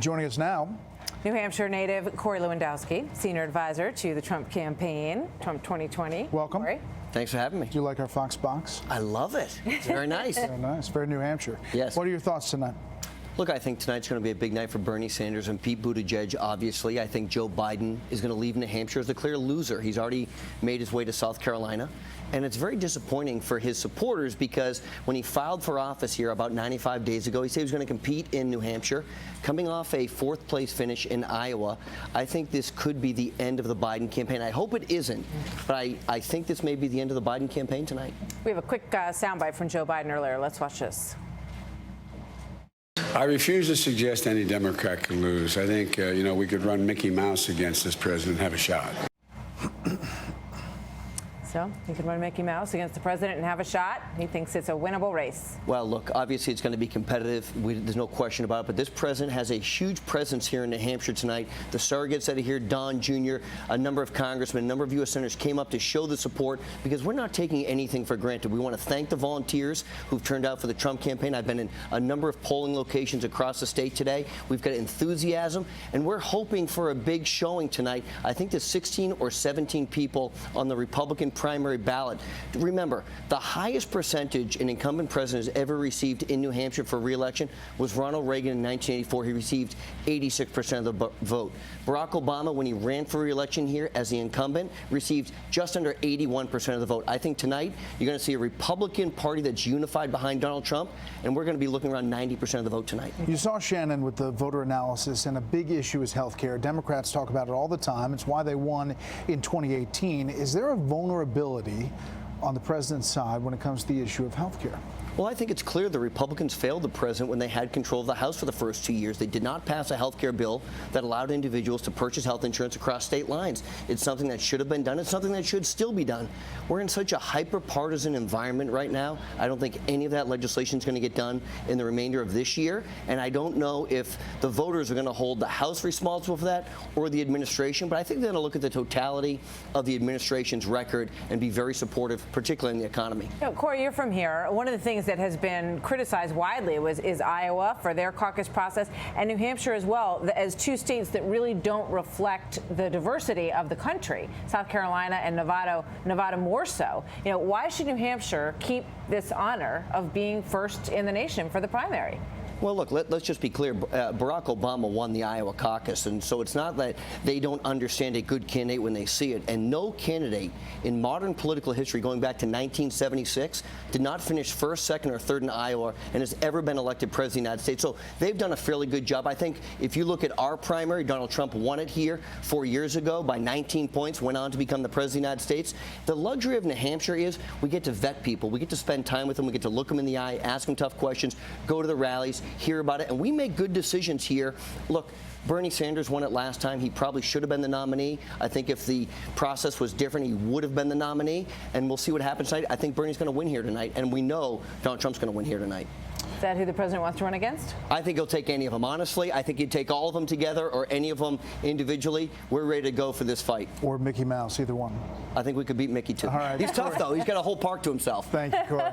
Joining us now, New Hampshire native Corey Lewandowski, senior advisor to the Trump campaign, Trump 2020. Welcome. Corey. Thanks for having me. Do you like our Fox box? I love it. It's very nice. Very nice. Very New Hampshire. Yes. What are your thoughts tonight? Look, I think tonight's going to be a big night for Bernie Sanders and Pete Buttigieg, obviously. I think Joe Biden is going to leave New Hampshire as the clear loser. He's already made his way to South Carolina. And it's very disappointing for his supporters because when he filed for office here about 95 days ago, he said he was going to compete in New Hampshire. Coming off a fourth-place finish in Iowa, I think this could be the end of the Biden campaign. I hope it isn't, but I think this may be the end of the Biden campaign tonight. We have a quick soundbite from Joe Biden earlier. Let's watch this. I refuse to suggest any Democrat can lose. I think, we could run Mickey Mouse against this president and have a shot. So he could run Mickey Mouse against the president and have a shot. He thinks it's a winnable race. Well, look, obviously it's going to be competitive. There's no question about it. But this president has a huge presence here in New Hampshire tonight. The surrogates that are here, Don Jr., a number of congressmen, a number of U.S. senators came up to show the support because we're not taking anything for granted. We want to thank the volunteers who've turned out for the Trump campaign. I've been in a number of polling locations across the state today. We've got enthusiasm, and we're hoping for a big showing tonight. I think there's 16 or 17 people on the Republican primary ballot. Remember, the highest percentage an incumbent president has ever received in New Hampshire for re-election was Ronald Reagan in 1984. He received 86% of the vote. Barack Obama, when he ran for re-election here as the incumbent, received just under 81% of the vote. I think tonight you're going to see a Republican Party that's unified behind Donald Trump, and we're going to be looking around 90% of the vote tonight. You saw Shannon with the voter analysis, and a big issue is health care. Democrats talk about it all the time. It's why they won in 2018. Is there a vulnerability on the president's side when it comes to the issue of health care? Well, I think it's clear the Republicans failed the president when they had control of the House for the first 2 years. They did not pass a health care bill that allowed individuals to purchase health insurance across state lines. It's something that should have been done. It's something that should still be done. We're in such a hyper-partisan environment right now. I don't think any of that legislation is going to get done in the remainder of this year. And I don't know if the voters are going to hold the House responsible for that or the administration. But I think they're going to look at the totality of the administration's record and be very supportive, particularly in the economy. Corey, you're from here. One of the things that has been criticized widely is Iowa for their caucus process and New Hampshire as well, as two states that really don't reflect the diversity of the country. South Carolina and Nevada more so. Why should New Hampshire keep this honor of being first in the nation for the primary? Well, look, let's just be clear. Barack Obama won the Iowa caucus, and so it's not that they don't understand a good candidate when they see it. And no candidate in modern political history, going back to 1976, did not finish first, second, or third in Iowa and has ever been elected president of the United States. So they've done a fairly good job. I think if you look at our primary, Donald Trump won it here 4 years ago by 19 points, went on to become the president of the United States. The luxury of New Hampshire is we get to vet people. We get to spend time with them. We get to look them in the eye, ask them tough questions, go to the rallies, hear about it, and we make good decisions here. Look, Bernie Sanders won it last time. He probably should have been the nominee. I think if the process was different, he would have been the nominee, and we'll see what happens tonight. I think Bernie's going to win here tonight, and we know Donald Trump's going to win here tonight. Is that who the president wants to run against? I think he'll take any of them, honestly. I think he'd take all of them together or any of them individually. We're ready to go for this fight. Or Mickey Mouse, either one. I think we could beat Mickey, too. All right. He's tough, though. He's got a whole park to himself. Thank you, Corey.